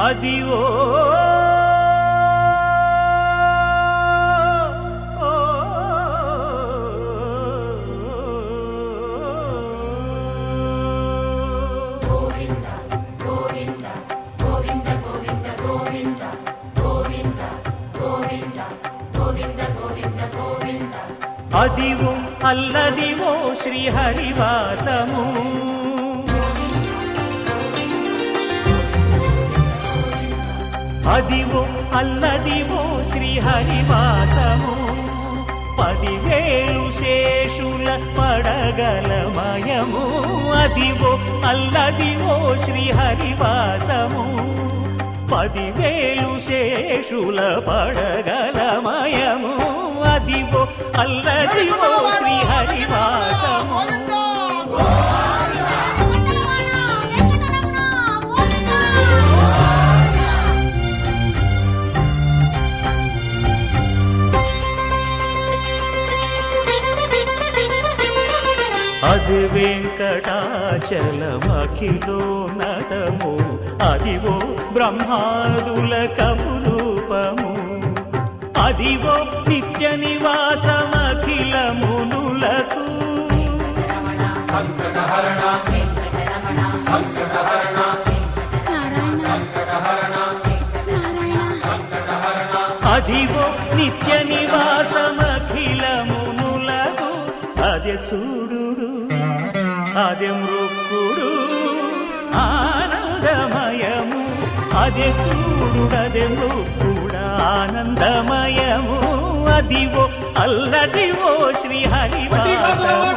అదివో అదివో అల్లదివో శ్రీహరివాసము అదివో అల్లదివో శ్రీహరివాసము 10,000 శేషుల పడగలమయము అదివో అల్లదివో శ్రీహరివాసము 10,000 శేషుల పడగలమయము అదివో అల్లదివో శ్రీహరివాసము అది వెంకటాచలమఖిలో నటము అదివో బ్రహ్మాదుల కపురూపము అదివో నిత్య నివాసమఖిల మునులకు సంకటహరణ సంకటహరణ సంకటహరణ అదివో నిత్య నివాసమఖిల మునులకు అదే చూడు అదే మృక్కుడు ఆనందమయము అదే చూడు అదే మృక్కుడు ఆనందమయము అదివో అల్లదివో శ్రీహరివాసము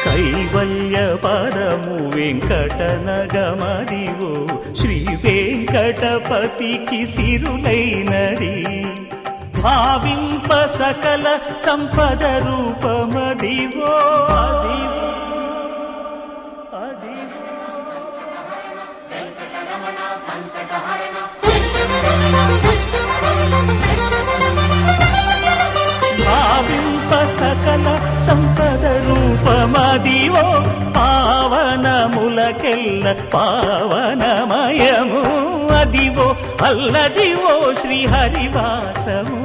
కైవల్య పరము వెంకటనగమదివో శ్రీ వెంకటపతికి సిరులైనది భావింప సకల సంపద రూపమదివో అదివో అదివో భావింప సకల సంపద రూపమదివో పావనములకెల్ల పావనమయము అదివో అల్లదివో శ్రీహరివాసము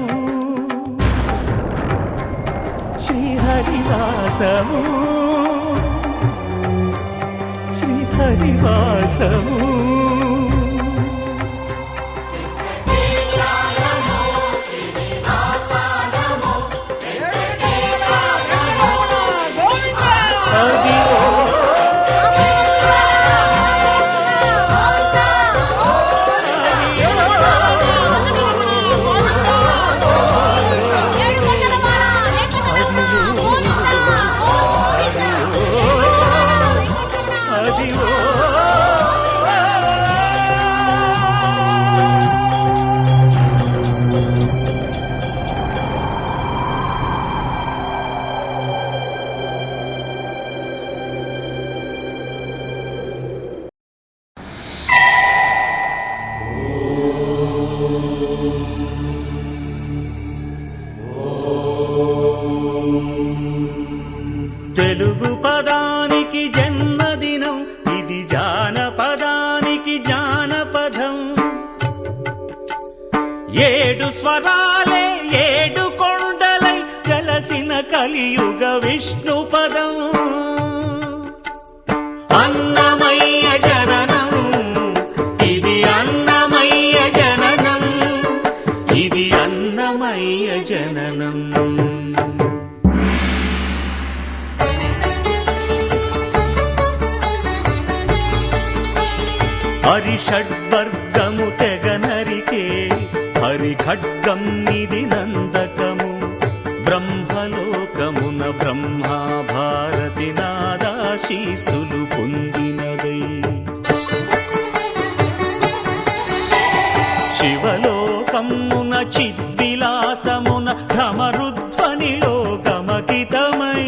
శ్రీహరివాసము శ్రీహరివాసము తెలుగు పదానికి జన్మదినం, ఇది జానపదానికి జానపదం. ఏడు స్వరాలే ఏడు కొండలై కలసిన కలియుగ విష్ణు పదం. అన్నమయ్య జననం, ఇది అన్నమయ్య జననం, ఇది అన్నమయ్య జననం. హరిషడ్వర్గము తెగనరికే హరిఖడ్గం ఇది నందకము. బ్రహ్మలోకమున బ్రహ్మా భారతి నాదాశీసులు పొందినదై. శివలోకమున చిద్విలాసమున ఢమరుధ్వనిలో గమకితమై.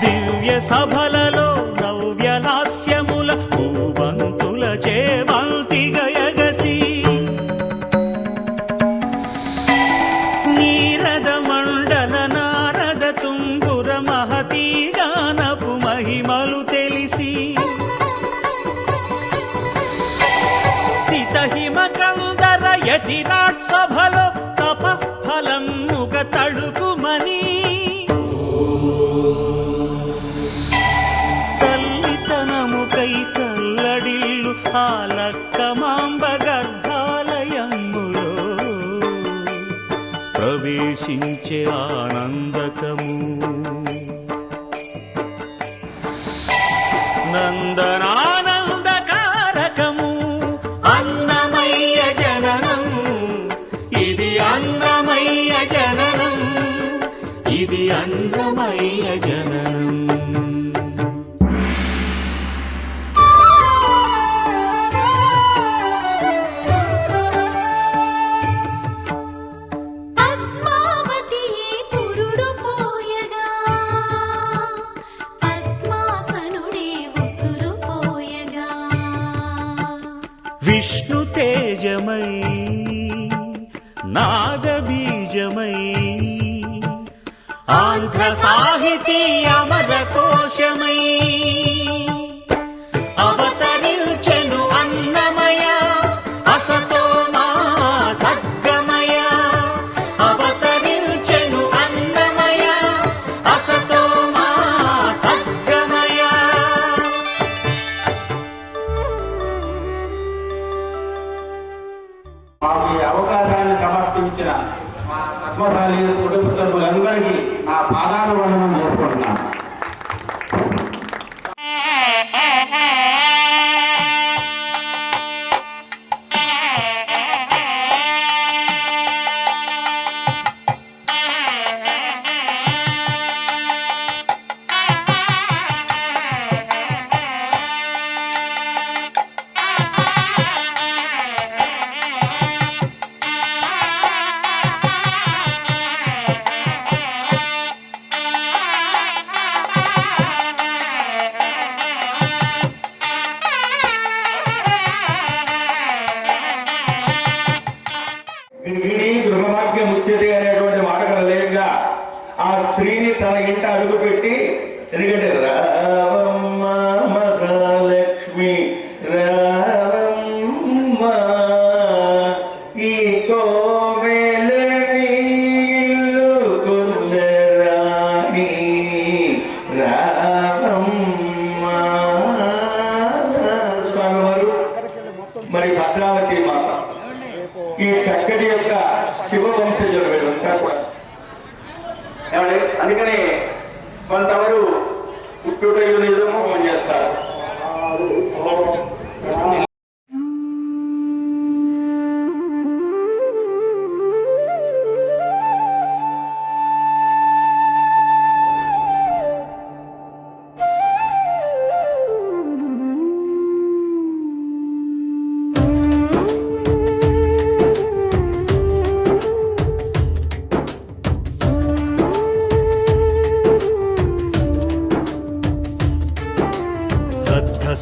దివ్య సభలలో నవ్యలాస్యముల భూవంతుల చేవంతిగయగసి. నీరద మండల నారద తుంగుర మహతీ గానపు మహిమలు తెలిసి. సితహిమ కందర యతిరాట్ సభలో తపఃఫలముగ తడుకుమని. తల్లితనముకై తల్లడిల్లు ఆ లక్కమాంబ గర్భాలయములో ప్రవేశించే ఆనందకము. నందనానందకారకము అన్నమయ్య జననం, ఇది అన్నమయ్య జననం, ఇది అన్నమయ్య జననం. విష్ణు తేజమై నాదబీజమై ఆంధ్ర సాహితీ అమర కోశమై అవతరించెను అన్నమయ అసతో మా సద్గమయ. అవతరించెను అన్నమయ అసతో మా సద్గమయ. మాకు ఈ అవకాశాన్ని సమర్పించిన మా పద్మశాలి కుటుంబ సభ్యులందరికీ నా పాదానుబంధనం చేసుకుంటున్నాను. గృహభాగ్యం ముచ్చది అనేటువంటి మాటలు లేదుగా ఆ స్త్రీని తన ఇంట అడుగుపెట్టి, ఎందుకంటే రావమ్మ మహాలక్ష్మి రావమ్మ ఈ కోవెలని ఇల్లుకున్నరాణి రావమ్మ. స్వామివారు మరి భద్రావతి మాత ఈ చక్కటి యొక్క శివ వంశజులు వీళ్ళంతా కూడా. అందుకని కొంతవరకు పుట్టుటయు నిజము చేస్తారు.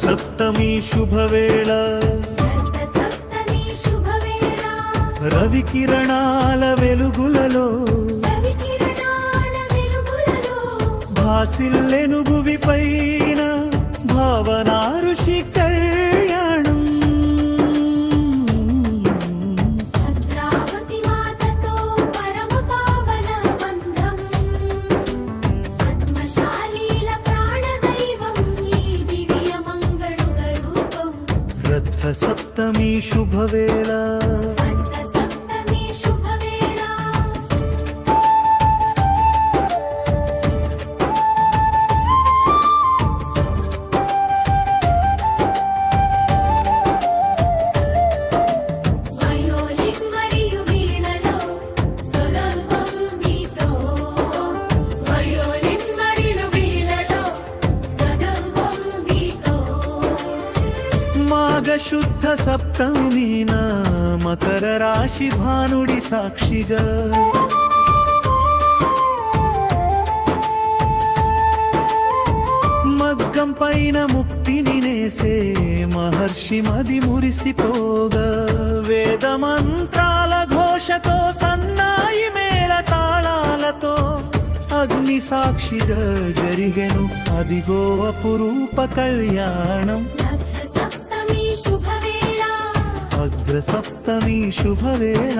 సప్తమి శుభవేళ రవి కిరణాల వెలుగులలో భాసిల్లెను భువి పైన భావనా ఋషి కళ్యాణం. భద్రావతి మాతతో పరమ పావన బంధం, పద్మశాలీల ప్రాణదైవం ఈ దివ్య మంగళుడ రూపం. రథ సప్తమి శుభవేళ అర్ధ సప్తమి శుభవేళ, వయోలిన్ మరియు వీణలో సొరంగం వీతో, వయోలిన్ మరియు వీణలో సొరంగం వీతో. మాఘ శుద్ధ సప్తమిన మకర రాశి భానుడి సాక్షిగా మగ్గం పైన ముక్తిని నేసే మహర్షి మది మురిసిపోగా వేద మంత్రాల ఘోషతో సన్నాయి మేళ తాళాలతో అగ్ని సాక్షిగా జరిగెను అదిగో అపురూప కళ్యాణం. అర్ధ సప్తమి శుభవేళ, అగ్ర సప్తమి శుభవేళ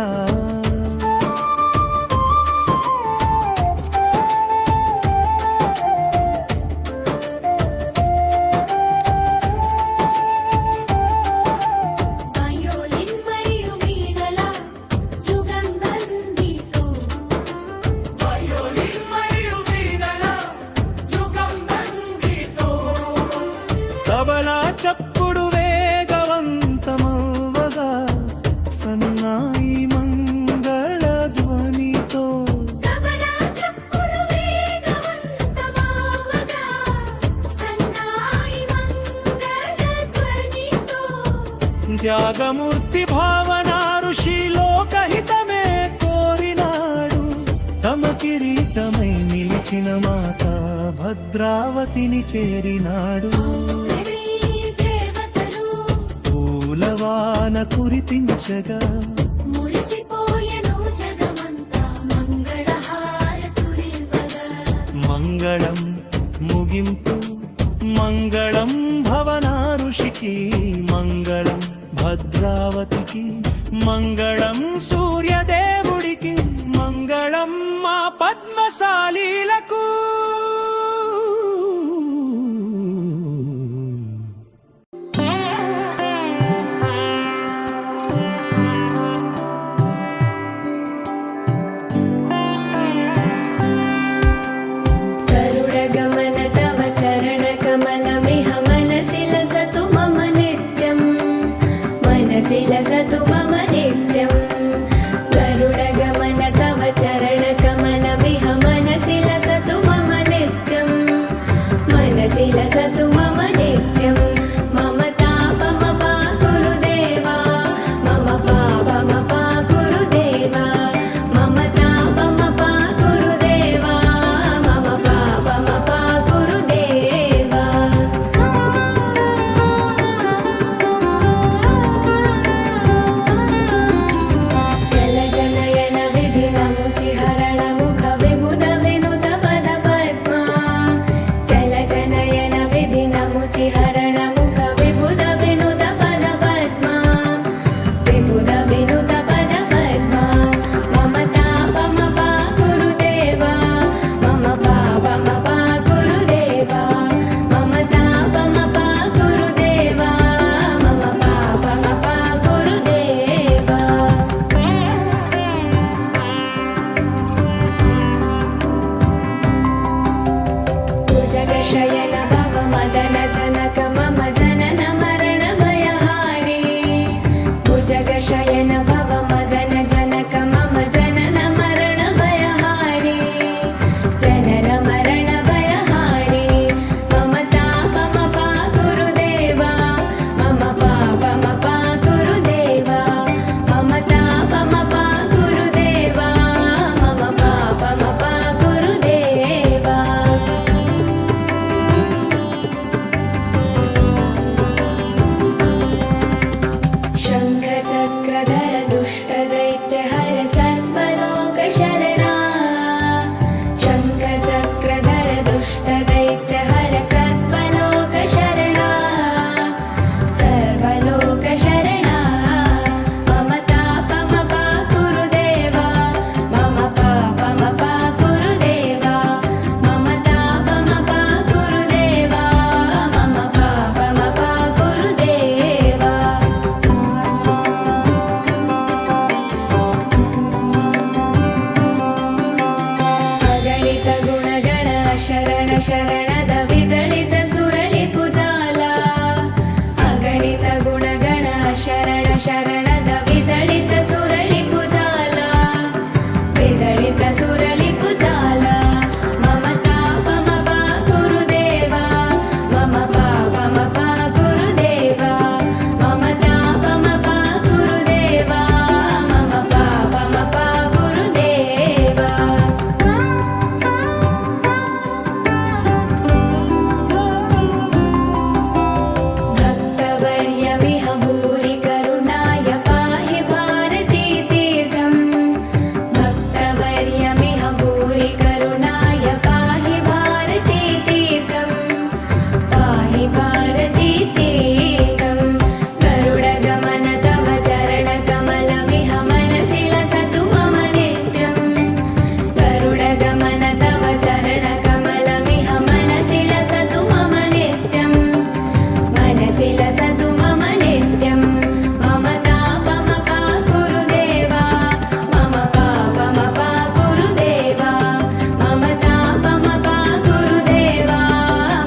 వయోలిన్ మరియు వీణల జుగంధం వీతో, తబలా చప్పుడు వేగవంతమవ్వగా సన్నాయి మంగళ ధ్వనితో తబలా చప్పుడు వేగవంతమవ్వగా సన్నాయి మంగళ ధ్వనితో. త్యాగమూర్తి భావన ఋషి లోకహితమే కోరినాడు తమ కిరీటమై నిలిచిన మాత భద్రావతిని చేరినాడు. దేవీ దేవతలు పూలవాన కురిపించగా మురిసిపోయెను జగమంతా మంగళహారతులివ్వగా. మంగళం ముగింపు మంగళం భవనా ఋషికి మంగళం భద్రావతికి మంగళం సూర్యదేవుడికి మంగళం మా పద్మశాలీలకు. गरुडगमन तव चरणकमलमिह मनसि लसतु मम नित्यं, मनसि लसतु मम नित्यं. गरुडगमन तव चरणकमलमिह मनसि लसतु मम नित्यं, मनसि लसतु मम नित्यं. मम तापमपा गुरुदेवा, मम पापमपा गुरुदेवा, मम तापमपा गुरुदेवा, मम पापमपा गुरुदेवा. ಶರಣದ ವಿದಳಿತ ಸುರಳಿಪು ಜಾಲ ವಿದಳಿತ ಸುರಳಿಪು ಜಾಲ ಮಮ ಪಾಪಮ ಪಾ ಗುರುದೇವ ಮಮ ಪಾಪಮ ಪಾ ಗುರುದೇವ ಮಮ ತಾಪಮ ಪಾ ಗುರುದೇವ ಮಮ ಪಾಪಮ ಪಾ ಗುರುದೇವ भक्तवर्यमिह भूरि करुणाय पाहि भारती तीर्थम् भक्तवर्यमिह भूरि करुणाय पाहि भारती तीर्थम् पाहि भारती तीर्थम् गरुडगमन तव चरणकमलमिह मनसि लसतु मम नित्यम् गरुडगमन तव चरणकमलमिह मनसि लसतु मम नित्यम् मनसि लसतु मम नित्यं मम तापम पा गुरुदेव मम पापम पा गुरुदेव मम तापम पा गुरुदेव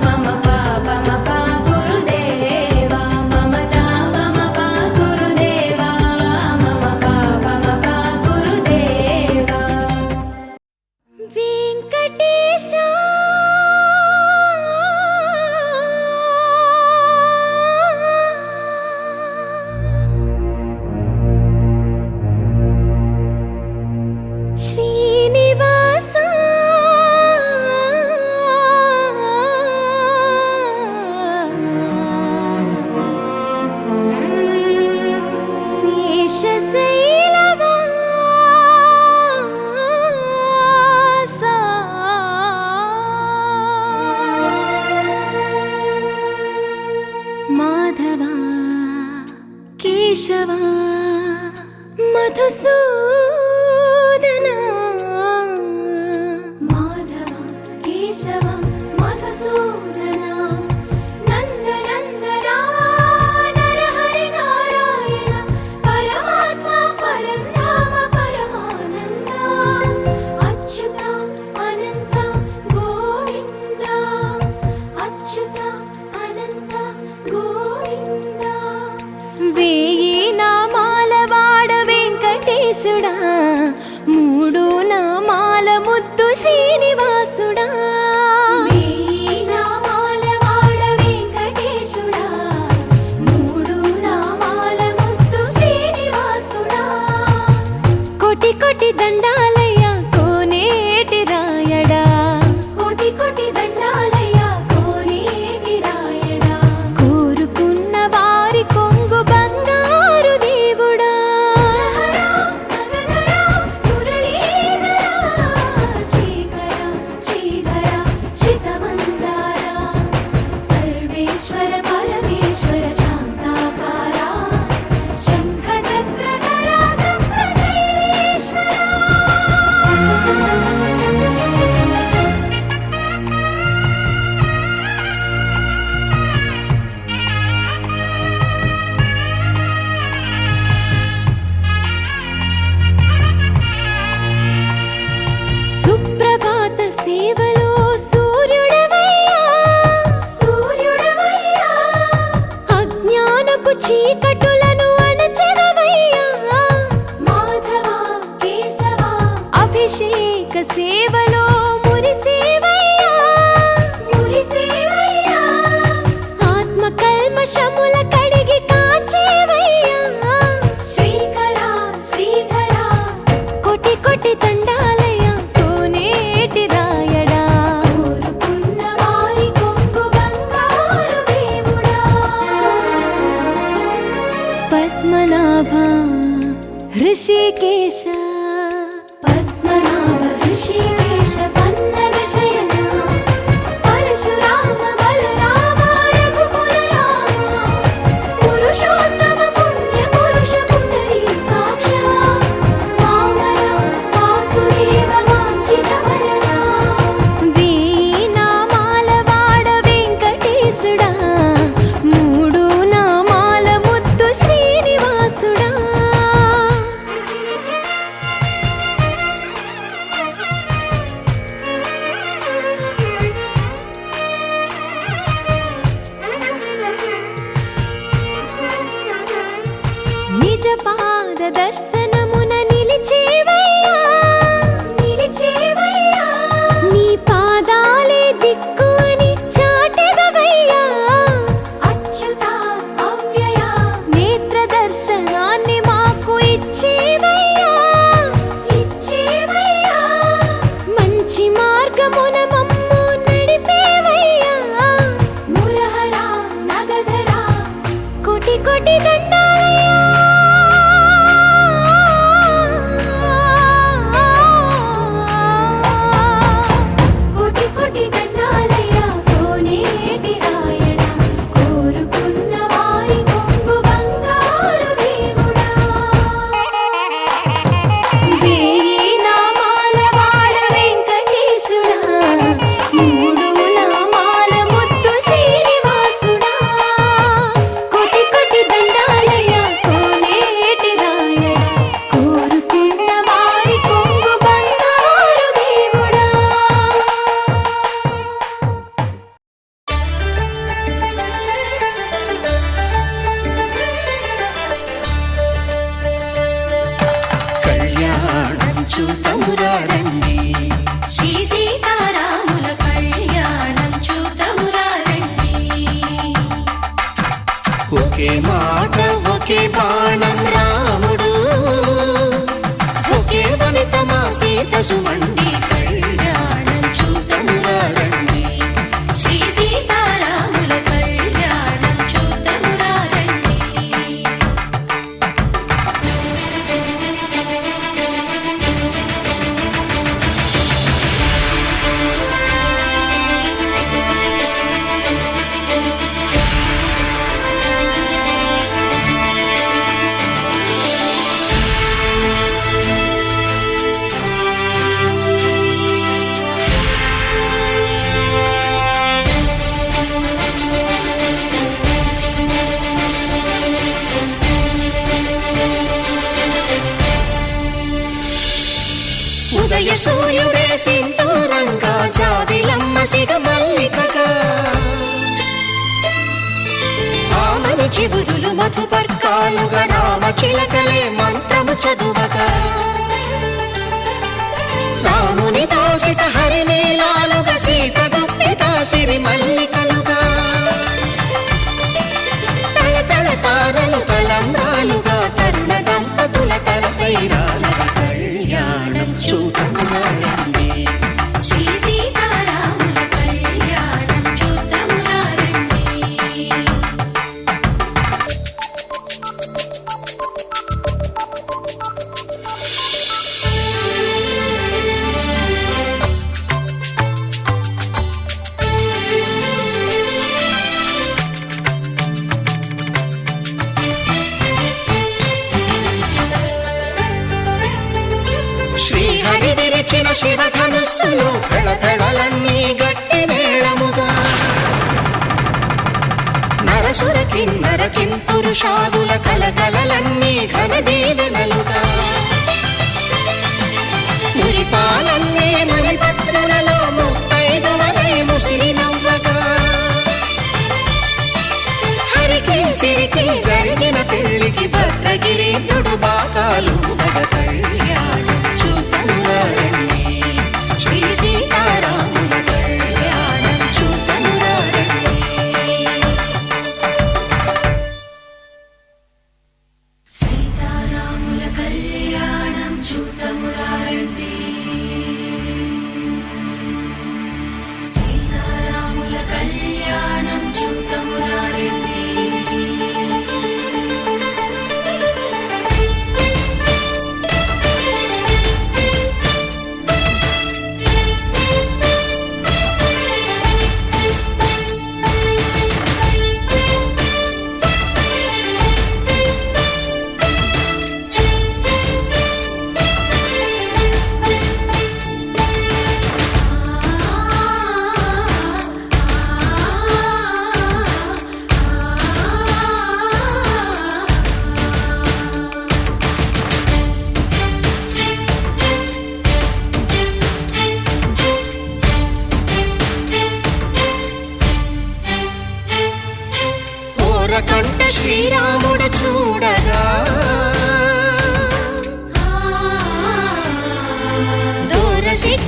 मम पापम पा गुरुदेव मम तापम पा गुरुदेव मम पापम पा गुरुदेव वेंकटेशा శ్రీనివాస శేషశైలవాస మాధవ కేశవ మధుసూదన మాధవ కేశవ మధుసూదన నందనందన నరహరి నారాయణ పరమాత్మ పరంధామ పరమానంద అచ్యుత అనంత గోవింద అచ్యుత అనంత గోవింద వేయి నామాల వాడ వెంకటేశుడా మూడు నామాల ముద్దు శ్రీనివాసుడా వేయి నామాల వాడ వెంకటేశుడా మూడు నామాల ముద్దు శ్రీనివాసుడా కోటి కోటి దండాలయ్య కోనేటి రాయడా కోటి కోటి దండాలయ్య కోనేటి రాయడా కోరుకున్న వారి కొంగు బంగారు దేవుడా శ్రీకర శ్రీధర శ్రితమందార సర్వేశ్వర పరమేశ్వర శాంతాకార శంఖ చక్రధర సప్తశైలేశ్వర సుప్రభాత సేవలో సూర్యుడవయ్యా సూర్యుడవయ్యా అజ్ఞానపు చీకటులను అణచెదవయ్యా మాధవ కేశవ అభిషేక సేవలో మురిసేవయ్యా మురిసేవయ్యా ఆత్మ కల్మషముల కడిగి కాచేవయ్యా శ్రీకర శ్రీధర కోటి కోటి దండాలయ కోనేటి రాయడా కోరుకున్న వారి కొంగు బంగారు దేవుడా పద్మనాభ హృషికేశ పద్మనాభ హృషికేశ పన్నగ శయన పరశురామ బలరామ రఘుకుల రామ పురుషోత్తమ పుణ్య పురుష పుండరీకాక్ష వామన వాసుదేవ వాంఛిత వరద వేయి నామాల వాడ వెంకటేశుడా మూడు నామాల ముద్దు శ్రీనివాసుడా పాద దర్శనమున నిలిచేవయ్యా నిలిచేవయ్యా నీ పాదాలే దిక్కు అని చాటెదవయ్యా అచ్యుత అవ్యయ నేత్ర దర్శనాన్ని మాకు ఇచ్చేవయ్యా ఇచ్చేవయ్యా మంచి మార్గమున మమ్ము నడిపేవయ్యా మురహర నగధర కోటి కోటి దండాలయ్యా కోటి కోటి దండాలయ్యా కోనేటి రాయణ కోరుకున్న వారి కొంగు బంగారు దేవుడా వేయి నామాల వాడ వెంకటేశుడా మూడు నామాల ముద్దు శ్రీనివాసుడా కోటి కోటి దండాలయ్యా కోనేటి రాయణ కోరుకున్న వారి కొంగు బంగారు దేవుడా కళ్యాణం చూతమురారండి శ్రీ సీతారాముల కళ్యాణం చూతమురా రండి ఒకే మాట ఒకే బాణం రాముడు ఒకే వనిత మా సీత సుమండి కళ్యాణం చూతమురారండి శ్రీ సీతారాముల కళ్యాణం చూతమురా రండి ఉదయ సూర్యుడే సింధూరంగా జాబిలమ్మ సిగ మల్లికగా ఆమని చివురులు మధుపర్కాలుగా రామ చిలకలే మంత్రము చదువగా రాముని దోసిట హరినీలాలుగా సీత గుప్పిట సిరి మల్లికలుగా తళతళ తారలు తలంబ్రాలుగా తరుణ దంపతుల తలపైరాలుగా కళ్యాణం చూతమురారండి శ్రీ సీతారాముల కళ్యాణం చూతమురా రండి శ్రీహరి విరిచిన శివధనుస్సులు పెళపెళలన్నీ గట్టి మేళముగా నరసుర కిన్నర కింపురుషాదుల కలకలలన్నీ ఘన దీవెనలుగా మురిపాలన్నీ మణిపత్రులలో ముత్తైదువలై ముసిరి నవ్వగా హరికి సిరికి జరిగిన పెళ్లికి భద్రగిరి బాకాలు మగ కళ్యాణం చూతమురారండి శ్రీ సీతారాముల కళ్యాణం చూతమురారండి సీతారామ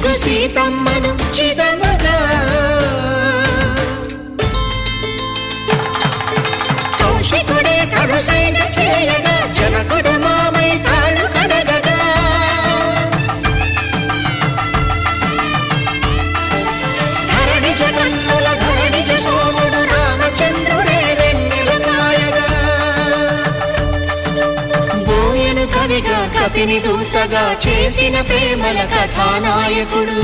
సిగ్గు సీతమ్మను చిదమగా కౌశికుడే కరుసైన చేయగా జనకుడు మామై కాళ్ళు కడగగా ధరణి జగన్నుల ధరణిజ సోముడు రామచంద్రుడే వెన్నెల కాయగా బోయను కవిగా కపిని దూతగా చేసిన ప్రేమల కథానాయకుడు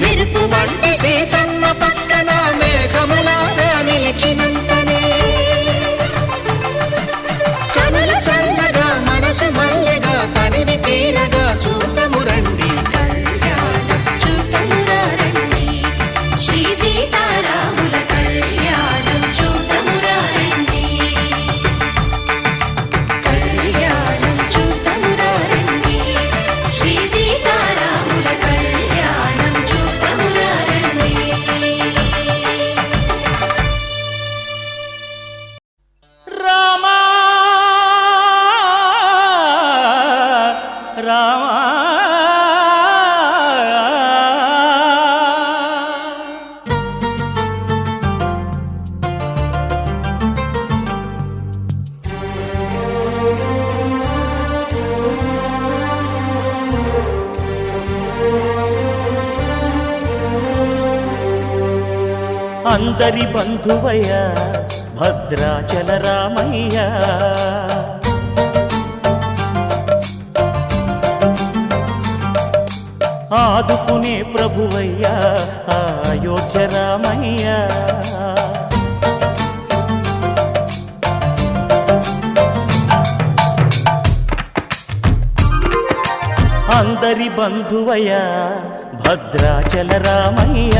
మెరుపు వంటి సీతమ్మ పక్కన మేఘములాగా నిలిచినంతనే కనులు చల్లగా మనసు మల్లెగా తనివి తీరగా చూతము రండి కళ్యాణం చూతమురా రండి శ్రీ సీతారాముల కళ్యాణం చూతమురా రండి కళ్యాణం చూతమురా రండి శ్రీ సీతారాముల కళ్యాణం చూతమురా రండి రామా రామా అందరి బంధువయ్య భద్రాచల రామయ్య ఆదుకునే ప్రభువయ్య అయోధ్య రామయ్య అందరి బంధువయ్య భద్రాచల రామయ్య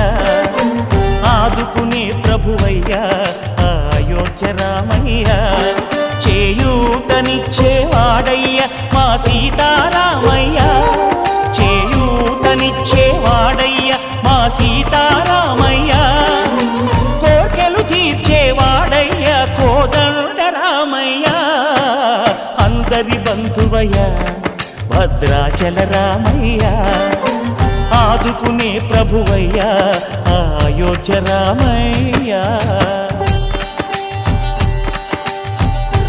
ఆదుకునే ప్రభువయ్య అయోధ్య రామయ్య చేయూతనిచ్చేవాడయ్య మా సీతారామయ్య చేయూతనిచ్చేవాడయ్య మా సీతారామయ్య కోర్కెలు తీర్చేవాడయ్య కోదండ రామయ్య అందరి బంధువయ్య భద్రాచల రామయ్య ఆదుకునే ప్రభువయ్య అయోధ్య రామయ్య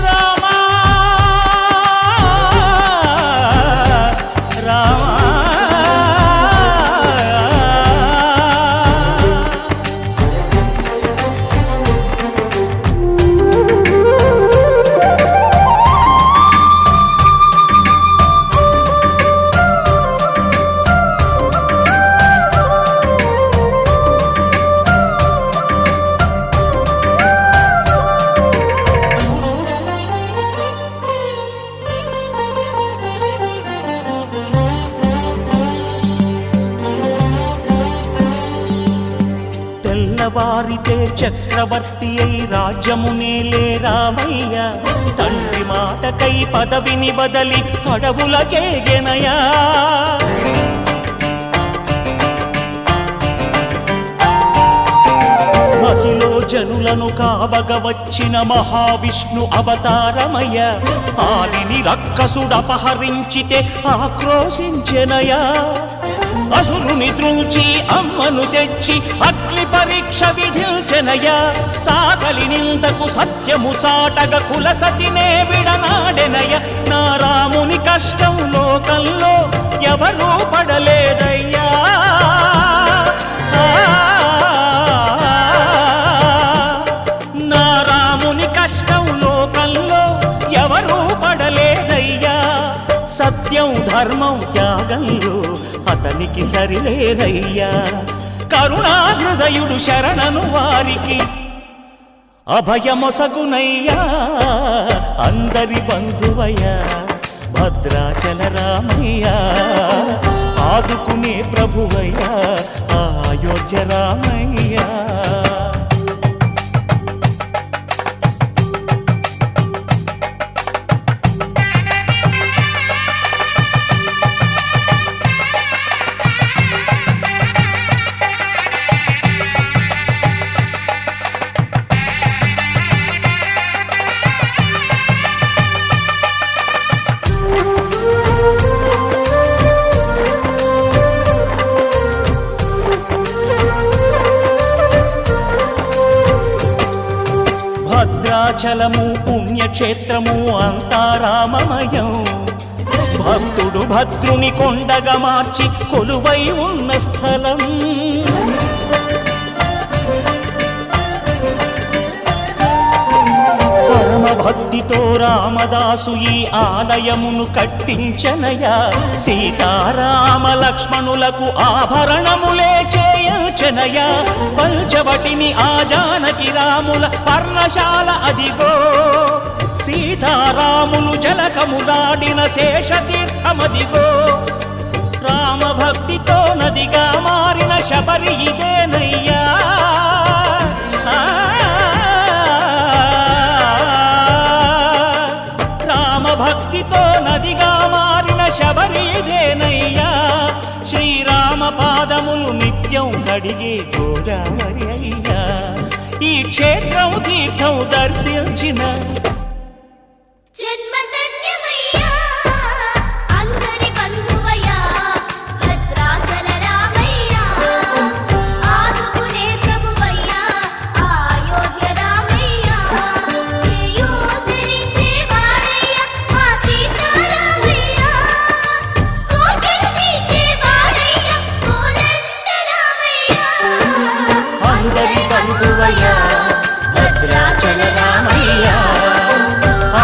రామా రామా తెల్లవారితే చక్రవర్తి అయి రాజ్యమునేలే రామయ్య తండ్రి మాటకై పదవిని బదలి అడవులకేగెనయా మహిలో జనులను కావగ వచ్చిన మహావిష్ణు అవతారమయ్య ఆలిని రక్కసుడపహరించితే ఆక్రోశించెనయా అసురుని ద్రుల్చి అమ్మను తెచ్చి అగ్ని పరీక్ష విధించెనయ సాగలి నిందకు సత్యము చాటగ కుల సతినే విడనాడెనయ నా రాముని కష్టం లోకంలో ఎవరూ పడలేదయ్యా నా రాముని కష్టం లోకంలో ఎవరూ పడలేదయ్యా సత్యం ధర్మం త్యాగంలో అతనికి సరిలేరయ్యా కరుణాహృదయుడు శరణను వారికి అభయమొసగునయ్యా అందరి బంధువయ్యా భద్రాచల రామయ్య ఆదుకునే ప్రభువయ్యా అయోధ్య రామయ్య భద్రాచలము పుణ్యక్షేత్రము అంతా రామమయం. భక్తుడు భద్రుని కొండగా మార్చి కొలువై ఉన్న స్థలం. పరమ భక్తితో రామదాసు ఈ ఆలయమును కట్టించనయా. సీతారామ లక్ష్మణులకు ఆభరణములే చేయించనయా. పంచవటిని ఆ జానకి రాముల పర్ణశాల అదిగో. సీతారాములు జలకములాడిన శేషతీర్థమదిగో. రామభక్తితో నదిగా మారిన శబరి ఇదేనయ్యా. రామభక్తితో నదిగా మారిన శబరి ఇదేనయ్యా. శ్రీరామ పాదములు నిత్యం కడిగే గోదావరి అయ్యా. ఈ క్షేత్రం తీర్థం దర్శించిన జన్మధన్యమయ్యా అందరి బంధువయ్యా భద్రాచల రామయ్యా ఆదుకునే ప్రభువయ్యా అయోధ్య రామయ్యా చేయూతనిచ్చే వాడయ్యా మా సీతారామయ్యా కోకిల తీర్చే వాడయ్యా కోదండ రామయ్యా అందరి బంధువయ్యా భద్రాచల రామయ్యా.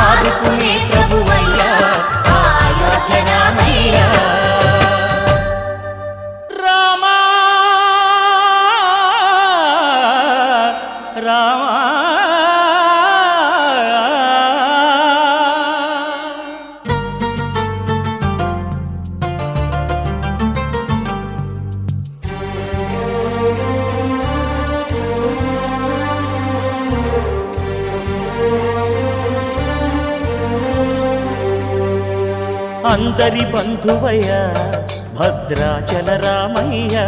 ఆదుకునే ప్రభువయ్యా అయోధ్య రామయ్యా. రామా రామా అందరి బంధువయ్యా భద్రాచల రామయ్యా.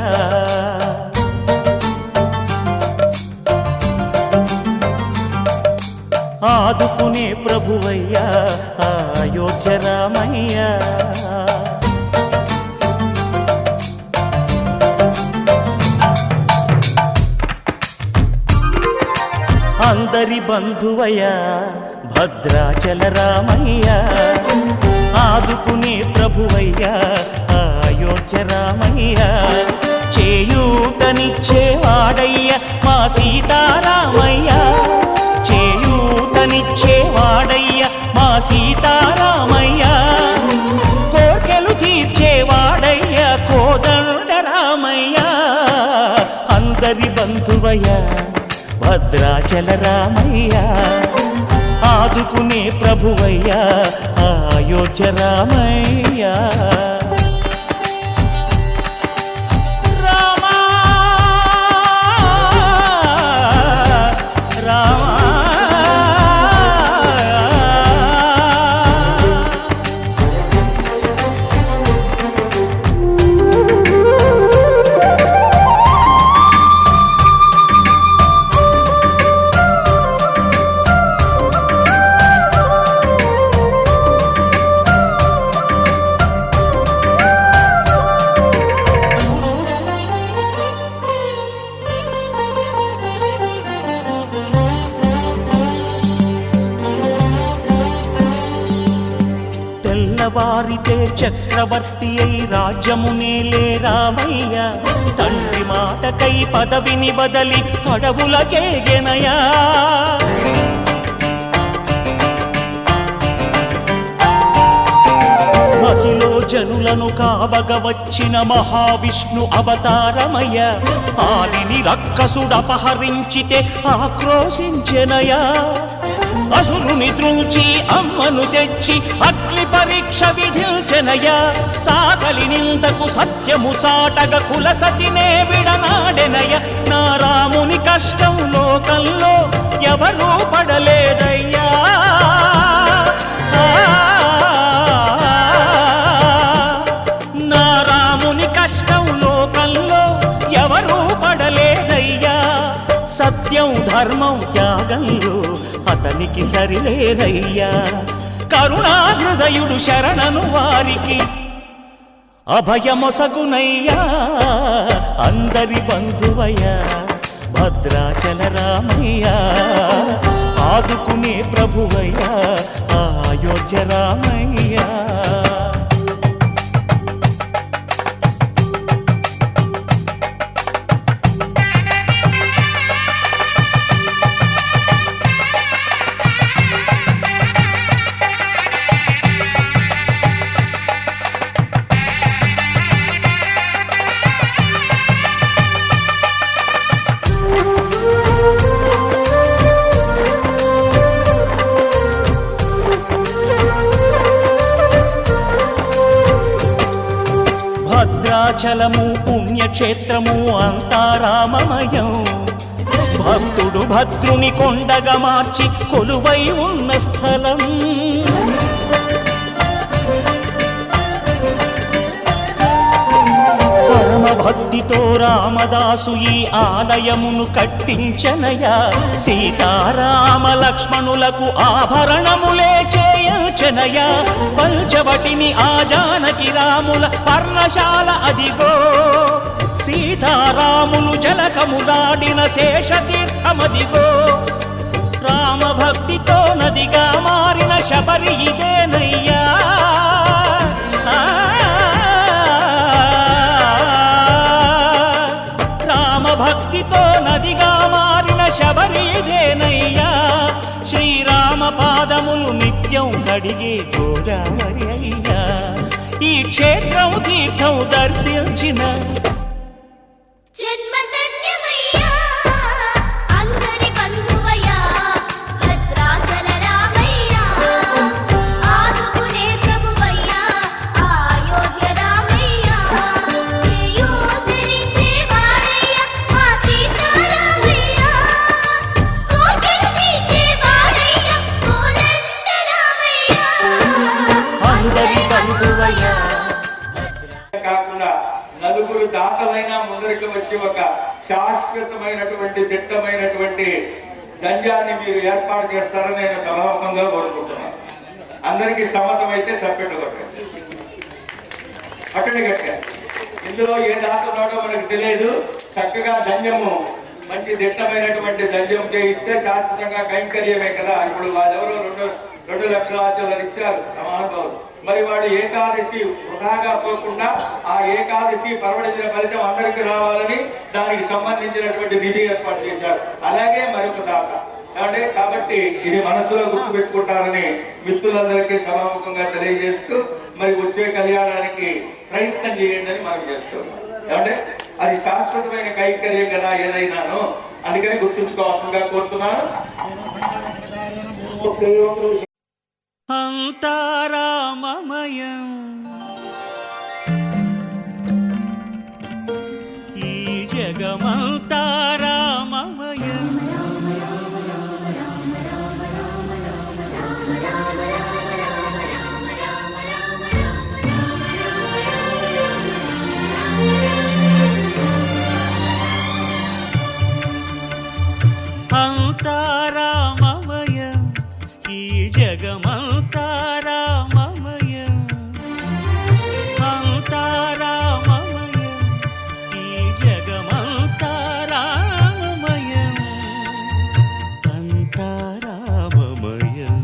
ఆదుకునే ప్రభువయ్యా అయోధ్య రామయ్యా. అందరి బంధువయ్యా భద్రాచల రామయ్యా. ఆదుకునే ప్రభువయ్యా అయోధ్య రామయ్యా. చేయూతనిచ్చేవాడయ్యా మా సీతారామయ్యా. చేయూతనిచ్చేవాడయ్యా మా సీతారామయ్యా. కోర్కెలు తీర్చేవాడయ్యా కోదండ రామయ్యా. అందరి బంధువయ్యా భద్రాచల రామయ్యా. ఆదుకునే ప్రభువయ్యా అయోధ్య రామయ్యా. రామా రామా తెల్లవారితే చక్రవర్తి అయి రాజ్యమునేలే రామయ్య. తండ్రి మాటకై పదవిని బదలి అడవులకేగెనయా. మహిలో జనులను కావగ వచ్చిన మహావిష్ణు అవతారమయ్య. ఆలిని రక్కసుడపహరించితే ఆక్రోశించెనయా. అసురుని ద్రుంచి అమ్మను తెచ్చి అగ్ని పరీక్ష విధించెనయా. సాకలి నిందకు సత్యము చాటగ కుల సతినే విడనాడెనయ. నా రాముని కష్టం లోకంలో ఎవరూ పడలేదయ్యా. నా రాముని కష్టం లోకంలో ఎవరూ పడలేదయ్యా. సత్యం ధర్మం త్యాగంలో అతనికి సరిలేరయ్యా. కరుణా హృదయుడు శరణను వారికి అభయమొసగునయ్యా. అందరి బంధువయ్యా భద్రాచల రామయ్యా. ఆదుకునే ప్రభువయ్యా అయోధ్య రామయ్యా. భద్రాచలము పుణ్యక్షేత్రము అంతా రామమయం. భక్తుడు భద్రుని కొండగా మార్చి కొలువై ఉన్న స్థలం. పరమ భక్తితో రామదాసు ఈ ఆలయమును కట్టించనయా. సీతారామ లక్ష్మణులకు ఆభరణములే చేయించనయా. పంచవటిని ఆ జానకి రాముల పర్ణశాల అదిగో. సీతారాములు జలకములాడిన శేషతీర్థమదిగో. రామభక్తితో నదిగా మారిన శబరి ఇదేనయ్యా. భక్తితో నదిగా మారిన శబరి ఇదేనయ్యా. శ్రీరామ పాదములు నిత్యం కడిగే గోదావరి అయ్యా. ఈ క్షేత్రం తీర్థం దర్శించిన జన్మధన్యమయ్యా. అందరి బంధువయ్యా భద్రాచల రామయ్యా. ఆదుకునే ప్రభువయ్యా అయోధ్య రామయ్యా. చేయూతనిచ్చే వాడయ్యా మా సీతారామయ్యా. కోకిల తీర్చే వాడయ్యా కోదండ రామయ్యా. అందరి బంధువయ్యా. కాకుండా నలుగురు దాతలైనా ముందరికి వచ్చి ఒక శాశ్వతమైనటువంటి దిట్టమైనటువంటి జంజాన్ని మీరు ఏర్పాటు చేస్తారని నేను సభాముఖంగా కోరుకుంటున్నాను. అందరికీ సమ్మతమైతే చప్పట్లు కొట్టండి. అక్కడి గట్టే ఇందులో ఏ దాత ఉన్నాడో మనకు తెలియదు. చక్కగా జంజము మంచి దిట్టమైనటువంటి జంజం చేయిస్తే శాశ్వతంగా కైంకర్యమే కదా. ఇప్పుడు వాళ్ళెవరో 2 లక్షల ఆచరణలు ఇచ్చారు మహానుభావులు. మరి వాడు ఏకాదశి వృధాగా పోకుండా ఆ ఏకాదశి పర్వదిన ఫలితం అందరికీ రావాలని దానికి సంబంధించినటువంటి నిధి ఏర్పాటు చేశారు. అలాగే మరొక దాత అంటే కాబట్టి ఇది మనసులో గుర్తు పెట్టుకుంటారని మిత్రులందరికీ సభాముఖంగా తెలియజేస్తూ మరి వచ్చే కళ్యాణానికి ప్రయత్నం చేయండి అని మనం చేస్తున్నాం. అంటే అది శాశ్వతమైన కైంకర్యం కదా ఏదైనాను. అందుకని గుర్తుంచుకోవాల్సిందిగా కోరుతున్నాను. అంతా రామమయం. ఈ జగమంతా రామమయం. అంతా రామమయం. ఈ జగమంతా రామమయం. అంతా రామమయం. ఈ జగమంతా రామమయం. అంతా రామమయం.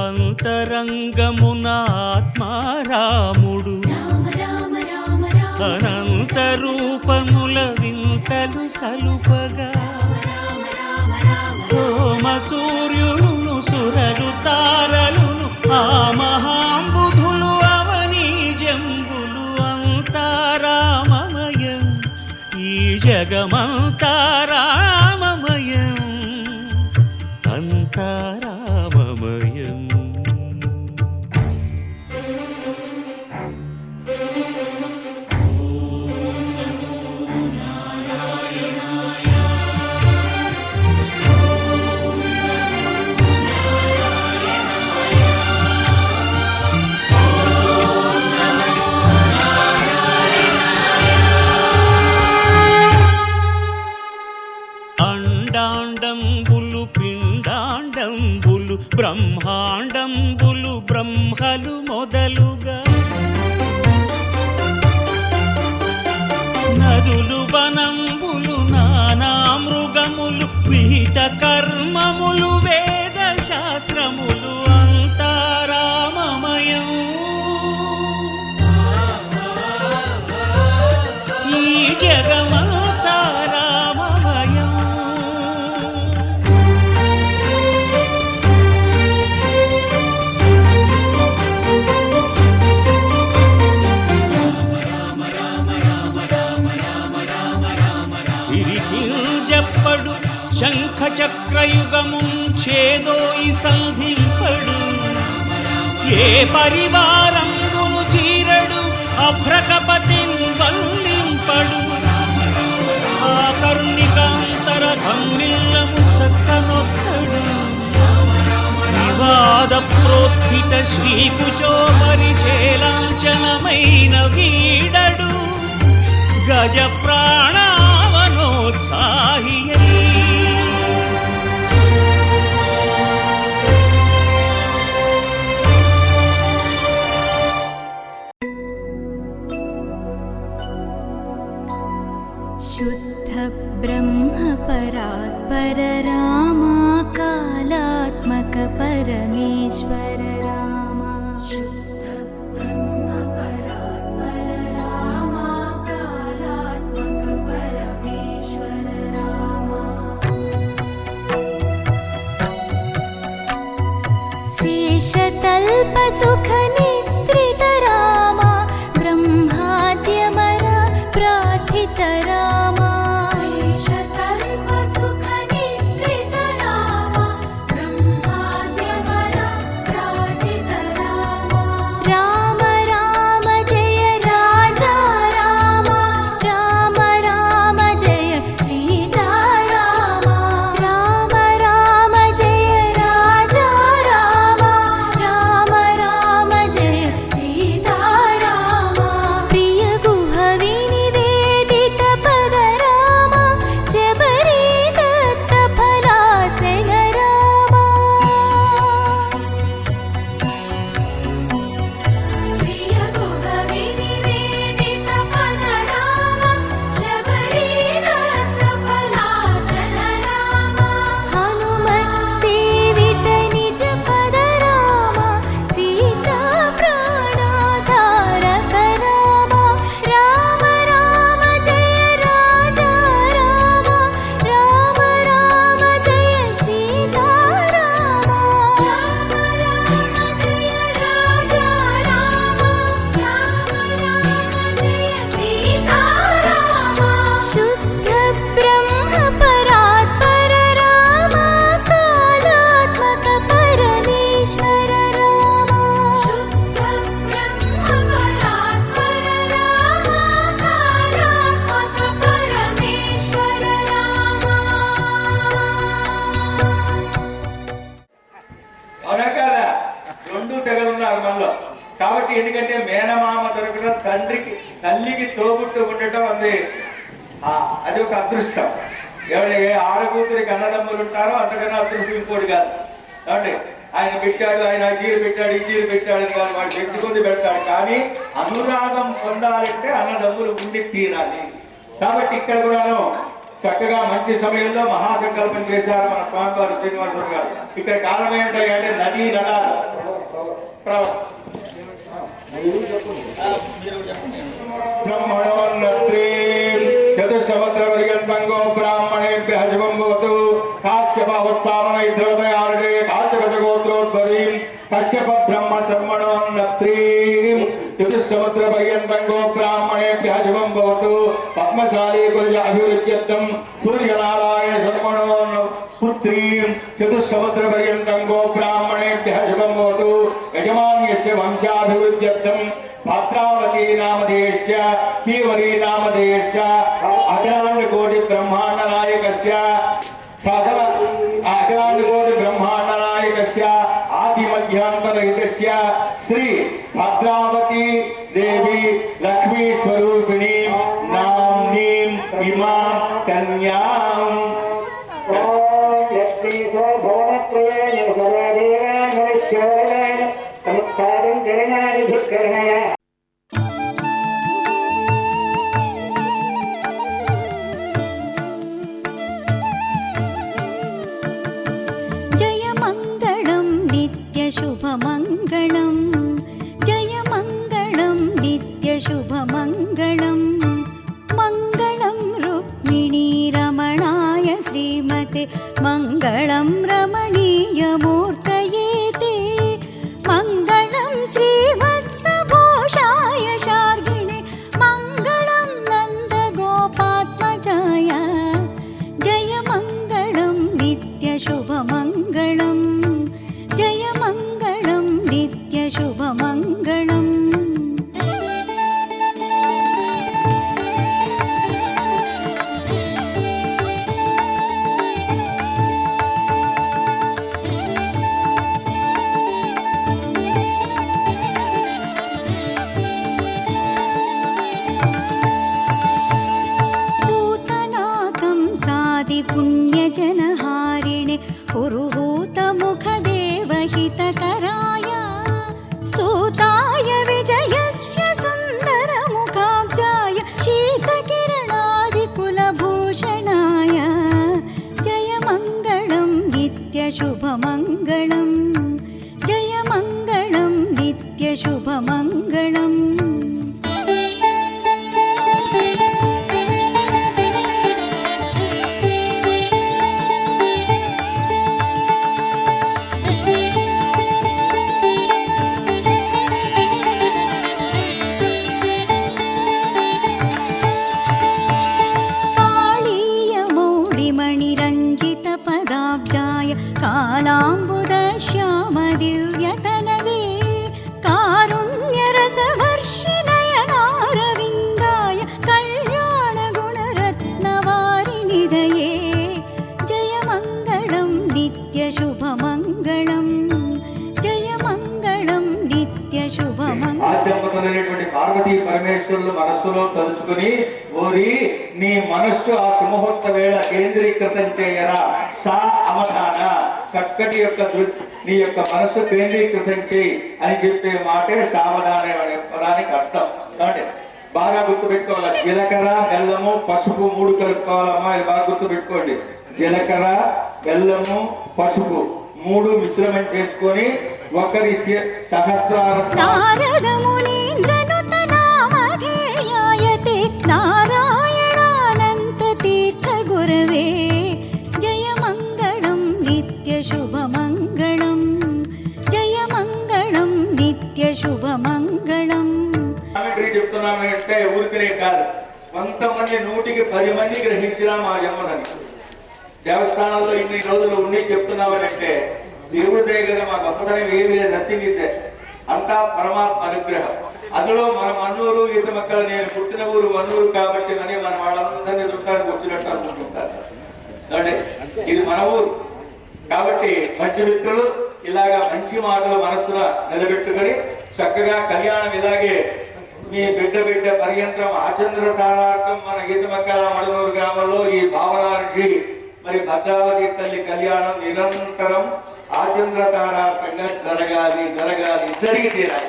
అంతరంగమున ఆత్మారాముడు అనంత రూపముల వింతలు సలుపగా. సోమ సూర్యులను సురలు తారలును ఆ మహాంబుధులు అవనీ జంబులు. అంతా రామమయం. ఈ జగమంతా రామమయం. అంతా రామమయం. అండాండంబులు పిండాండంబులు బ్రహ్మాండంబులు బ్రహ్మలు మొదలుగా నదులు వనంబులు నానా మృగములు విహిత కర్మములు వేద శాస్త్రములు అంతారామమయం ఈ జగమంతా రామమయం సిరికింజప్పడు శంఖ చక్రయుగముంచేదోయి సంధింపడు ఏ పరివారంబును చీరడు అభ్రకపతిన్ వల్లింపడు ఆ కర్ణికాంతర ధమ్మిల్లము చక్కనొక్కడు వివాద ప్రోత్థిత శ్రీకుచో పరిచేలాంచనమైన వీడడు గజ ప్రాణావనోత్సాహియై शुद्ध ब्रह्म परात्पर रामा कालात्मक परमेश्वर रामा शुद्ध ब्रह्म परात्पर रामा कालात्मक परमेश्वर रामा शेषतल्प सुख निद्रित रामा ब्रह्माद्यमर प्रार्थित रामा शेषतल्प सुख निद्रित रामा ब्रह्माद्यमर प्रार्थित रामा राम राम जय राजा रामा राम राम जय सीता रामा राम राम जय राजा रामा राम राम जय सीता रामा प्रिय गुह विनिवेदित पद रामा शबरी दत्त फलासन रामा प्रिय गुह विनिवेदित पद रामा शबरी दत्त फलासन रामा हनुमत् सेवित निज पद रामा सीता प्राणाधारक रामा राम राम जय राजा रामा राम राम जय सीता रामा राम राम जय राजा रामा राम राम जय सीता रामा शुद्ध ब्रह्म परात्पर रामा कालात्मक परमेश्वर रामा शुद्ध ब्रह्म परात्पर रामा कालात्मक परमेश्वर रामा అవునా కదా? రెండు తెగలున్నారు మనలో. కాబట్టి ఎందుకంటే మేనమామ దొరకడం తల్లికి తోబుట్టు ఉండటం అది ఒక అదృష్టం. ఎవరి ఆడకూతురికి అన్నదమ్ములు ఉంటారో అంతకన్నా అదృష్టం ఇంకోటి కాదు. కాబట్టి ఆయన పెట్టాడు, ఆయన చీర పెట్టాడు, ఈ చీర పెట్టాడు అని కాదు, వాడు శక్తి కొద్ది పెడతాడు. కానీ అనురాగం పొందాలంటే అన్నదమ్ములు ఉండి తీరాలి. కాబట్టి ఇక్కడ కూడాను చక్కగా మంచి సమయంలో మహాసంకల్పం చేశారు మన స్వామివారు శ్రీనివాసరావు గారు. ఇక్కడ కారణం ఏమిటంటే నదీ నడాలు బ్రహ్మణోన్నత్రీ చతుసముద్ర పర్యంతంగో బ్రాహ్మణేభ్యః శుభం భవతు. కాశ్యప వత్సామనైద్రవదయారుడే కాశ్యపజగోత్రోద్భవీం కశ్యప బ్రహ్మ శర్మణోన్నత్రీం చతుసముద్ర పర్యంతంగో బ్రాహ్మణేభ్యః శుభం భవతు. పద్మశాలీ కులజ అభివృద్ధ్యర్థం సూర్యనారాయణ శర్మణోన్న పుత్రీం చతుసముద్ర పర్యంతంగో బ్రాహ్మణేభ్యః శుభం భవతు. యజమాన్యస్య వంశాభివృద్ధ్యర్థం భద్రావతి నామధేయస్య పీవరీ నామధేయస్య అఖిలాండ కోటి బ్రహ్మాండ నాయకస్య సకల అఖిలాండ కోటి బ్రహ్మాండ నాయకస్య ఆది మధ్యాంతరహితస్య శ్రీ భద్రావతి దేవి లక్ష్మీ స్వరూపిణి నామ్నీం ఇమాం కన్యాం नित्यशुभमङ्गलम् मङ्गलं रुक्मिणी रमणाय श्रीमते मङ्गलं रमणीयमूर्तये ते मङ्गलं श्रीवत्सभूषाय शार्गिणे मङ्गलं नन्दगोपात्मजाय जय मङ्गलं नित्यशुभमङ्गलम् जय मङ्गलं नित्यशुभमङ्गलम् पुण्यजनहारिणे पुरुहूतमुखदेवहितकराय सूताय विजयस्य सुन्दरमुखाब्जाय शीतकिरणादिकुलभूषणाय जय मङ्गलं नित्यशुभमङ्गलं जय मङ्गलं नित्यशुभमङ्गलम् मणिरञ्जितपदाब्जाय कालाम्बुदश्यामदिव्यतनवे कारुण्यरसवर्षिणयनारविन्दाय कल्याणगुणरत्नवारिनिधये जय मङ्गलं नित्यशुभमङ्गलं जय मङ्गलं नित्यशुभमङ्गलम् ఆధ్యాత్మికమైనటువంటి పార్వతీ పరమేశ్వరులు మనస్సులో తలుచుకుని ఓరి నీ మనస్సు ఆ సుముహూర్త వేళ కేంద్రీకృతం చేయరా సా అవధాన చక్కటి యొక్క దృష్టి నీ యొక్క మనస్సు కేంద్రీకృతం చేయి అని చెప్పే మాటే సావధాన అనే పదానికి అర్థం. అంటే బాగా గుర్తు పెట్టుకోవాలి. జీలకర్ర బెల్లము పసుపు 3 కలుపుకోవాలమ్మా. ఇది బాగా గుర్తు పెట్టుకోండి. జీలకర్ర బెల్లము పసుపు 3 మిశ్రమం చేసుకొని ఒకరి సహస్రార నారద మునీంద్రనుత నామధేయాయతే నారాయణానంత తీర్థ గురవే జయ మంగళం నిత్య శుభమంగళం జయ మంగళం నిత్య శుభమంగళం. చెప్తున్నానంటే ఊరికనే కాదు, కొంతమంది 100కి 10 మంది గ్రహించినా మా యమ్మనని దేవస్థానంలో ఇన్ని రోజులు ఉండి చెప్తున్నామనంటే దేవుడి దయ కదా, మా గొప్పతనం ఏమి లేదు, నథింగ్ ఇస్ దేర్. అంతా పరమాత్మ అనుగ్రహం. అందులో మన మన్నూరు ఈత మక్కలు, నేను పుట్టిన ఊరు మన్నూరు కాబట్టి అని మన వాళ్ళందరినీ చుట్టానికి వచ్చినట్టు అనుకుంటుంటారు. ఇది మన ఊరు కాబట్టి మంచి మిత్రులు ఇలాగా మంచి మాటలు మనస్సున నిలబెట్టుకొని చక్కగా కళ్యాణం ఇలాగే మీ బిడ్డ పర్యంతరం ఆచంద్ర తారార్థం మన ఈత మక్కల మడనూరు గ్రామంలో ఈ భావనానికి మరి భద్రావతి తల్లి కళ్యాణం నిరంతరం ఆచంద్ర తారార్థంగా జరగాలి జరిగి తీరాలి.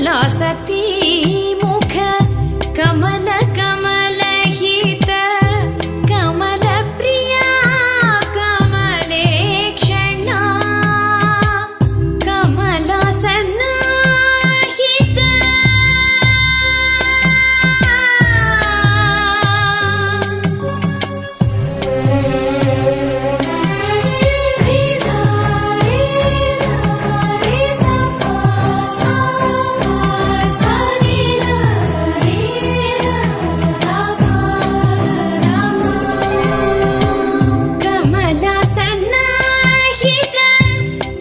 कमला सती मुख कमल कमल हित कमल प्रिया कमले क्षणा कमला सन्नाहित कमला सन्नाहित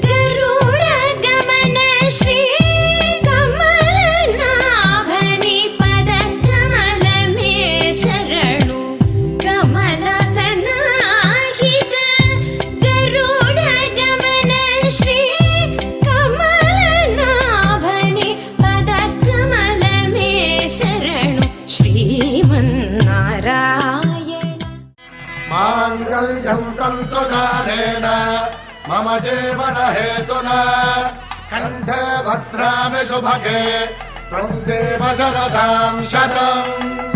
गरुड गमन श्री कमलनाभनि पद कमल मे शरणु कमला सन्नाहित गरुड गमन श्री कमलनाभनि पद कमल मे शरणु श्रीमन्नारायण माङ्गल्यं तन्तुनादेन मम जीवन हेतुना कण्ठे भद्रामि सुभगे त्वं जीव शरदां शतम्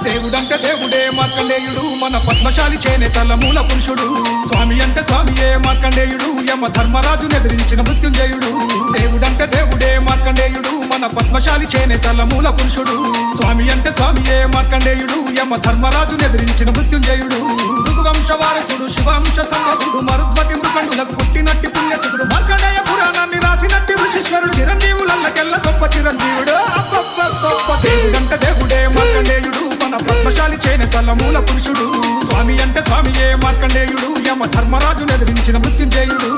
దేవుడంటే దేవుడే మార్కండేయుడు మన పద్మశాలి చేనేతల మూల పురుషుడు స్వామి అంటే స్వామియే మార్కండేయుడు యమ ధర్మరాజును ఎదిరించిన మృత్యుంజయుడు దేవుడంటే దేవుడే మార్కండేయుడు మన పద్మశాలి చేనేతల మూల పురుషుడు స్వామి అంటే స్వామియే మార్కండేయుడు యమ ధర్మరాజును ఎదిరించిన మృత్యుంజయుడు భృగువంశ వారసుడు శివాంశ సంగతుడు మరుద్వతి మృకండులకు పుట్టినట్టి పుణ్యసుడు మార్కండేయ పురాణాన్ని రాసినట్టి ఋషీశ్వరుడు చిరంజీవులకెల్ల గొప్ప చిరంజీవుడు దేవుడంటే దేవుడే మార్కండేయుడు మన పద్మశాలి చేనేతల మూల పురుషుడు స్వామి అంటే స్వామియే మార్కండేయుడు యమ ధర్మరాజును ఎదిరించిన మృత్యుంజయుడు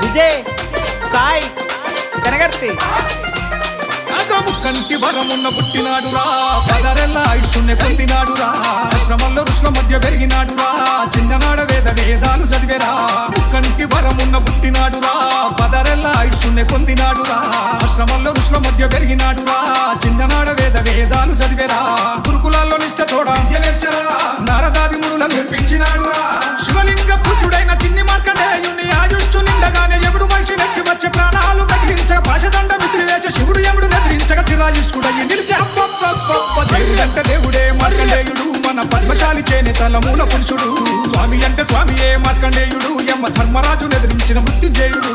విజయ్ సాయి కనగర్తి అగము కంటి వరమున్న పుట్టినాడురా పదరెల్ల ఐషుణ్ణి పొందినాడురా ఆశ్రమంలో ఋషుల మధ్య పెరిగినాడురా చిన్ననాడ వేదాలు చదివేరా కంటి వరమున్న పుట్టినాడురా పదరెల్ల ఐషుణ్ణి పొందినాడురా ఆశ్రమంలో ఋషుల మధ్య పెరిగినాడురా చిన్ననాడ వేదాలు చదివేరా గురుకులాల్లో నిష్ఠతోడ విద్య నేర్చరా నారదాది మునులను మెప్పించినాడురా శివలింగ పూజుడైన చిన్ని మార్కండేయుని ఆయుష్షు నిండగానే ఎప్పుడు మనిషి నెక్కి వచ్చే ప్రాణాలు తగిలించక భాషదండ విసిరివేశ శివుడు ఎముడు నెదిరించక చిరాయుష్కుడయ్యి నిలిచి దేవుడంటే దేవుడే మార్కండేయుడు మన పద్మశాలి చేనేతల మూల పురుషుడు స్వామి అంటే స్వామియే మార్కండేయుడు యమ ధర్మరాజును ఎదిరించిన మృత్యుంజయుడు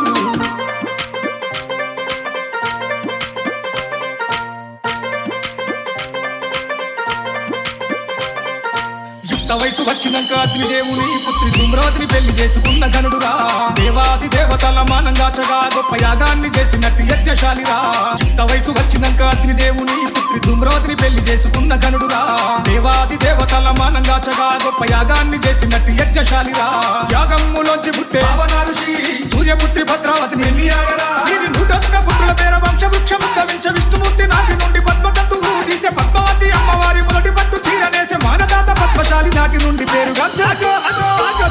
వయసు వచ్చినాక అగ్నిదేవుని పుత్రి ధూమ్రాతిని పెళ్లి చేసుకున్న గనుడురా దేవాది దేవతల మానంగాచగా గొప్ప యాగాన్ని చేసినట్టు యజ్ఞశాలిరా యుక్త వయసు వచ్చినాక అగ్నిదేవుని పుత్రి ధూమ్రాతిని పెళ్లి చేసుకున్న గనుడురా దేవాది దేవతల మానంగాచగా గొప్ప యాగాన్ని చేసినట్టు యజ్ఞశాలిరా యాగమ్ములోంచి పుట్టే పావనారుషి సూర్యపుత్రి భద్రావతిని ఎన్నియాడరా వీరి 101 పుత్రుల పేర వంశవృక్షం ఉద్భవించ విష్ణుమూర్తి నాటి నుండి పద్మతంతువు తీసే పద్మావతి అమ్మవారి మొదటి పట్టు చీరనేసే మానదాత పద్మశాలి నాటి నుండి పేరుగా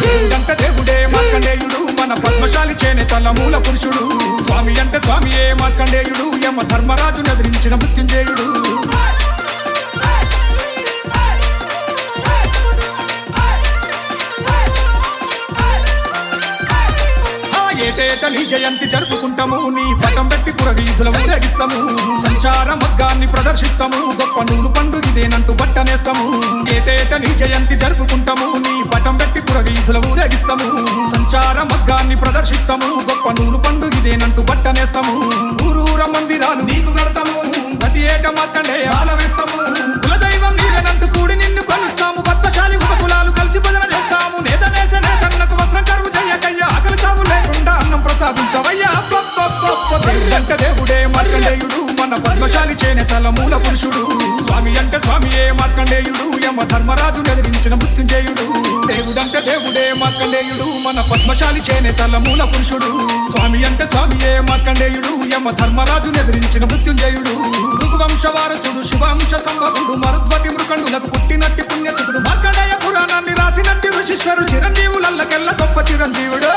దేవుడంటే దేవుడే మార్కండేయుడు మన పద్మశాలి చేనేతల మూల పురుషుడు స్వామి అంటే స్వామియే మార్కండేయుడు యమ ధర్మరాజును ఎదిరించిన మృత్యుంజయుడు ఏటేట నీ జయంతి జరుపుకుంటాము నీ పటం పెట్టి పురవీధుల ఊరేగిస్తాము సంచార మగ్గాన్ని ప్రదర్శిస్తాము గొప్ప నూలు పండుగ ఇదేనంటూ బట్టనేస్తాము ఏటేట నీ జయంతి జరుపుకుంటాము నీ పటం పెట్టి పురవీధుల ఊరేగిస్తాము సంచార మగ్గాన్ని ప్రదర్శిస్తాము గొప్ప నూలు పండుగ ఇదేనంటూ బట్టనేస్తాము ఊరూర మందిరాలు నీకు కడతాము ప్రతి ఏట మార్కండేయ ఆలవేస్తాము కులదైవం నీవేనంటూ కూడి నిన్ను కొలుస్తాము పద్మశాలి ఉపకులాలు కలిసి భజన చేస్తాము నేతనేసే నేతన్నకు వస్త్రం కరువు చెయ్యకయ్యా ఆకలి చావు లేకుండా అన్నం ప్రసాదించవయ్యా దేవుడంటే దేవుడే మార్కండేయుడు మన పద్మశాలి చేనేతల మూల పురుషుడు స్వామి అంటే స్వామియే మార్కండేయుడు యమ ధర్మరాజును ఎదిరించిన మృత్యుంజయుడు దేవుడంటే దేవుడే మార్కండేయుడు మన పద్మశాలి చేనేతల మూల పురుషుడు స్వామి అంటే స్వామియే మార్కండేయుడు యమ ధర్మరాజును ఎదిరించిన మృత్యుంజయుడు భృగువంశ వారసుడు శివాంశ సంగతుడు మరుద్వతి మృకండులకు పుట్టినట్టి పుణ్యసుడు మార్కండేయ పురాణాన్ని రాసినట్టి ఋషీశ్వరుడు చిరంజీవులకెల్ల గొప్ప చిరంజీవుడు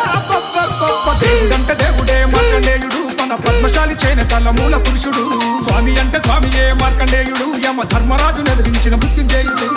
దేవుడంటే దేవుడే మార్కండేయుడు మన పద్మశాలి చేనేతల మూల పురుషుడు స్వామి అంటే స్వామియే మార్కండేయుడు యమ ధర్మరాజును ఎదిరించిన మృత్యుంజయుడు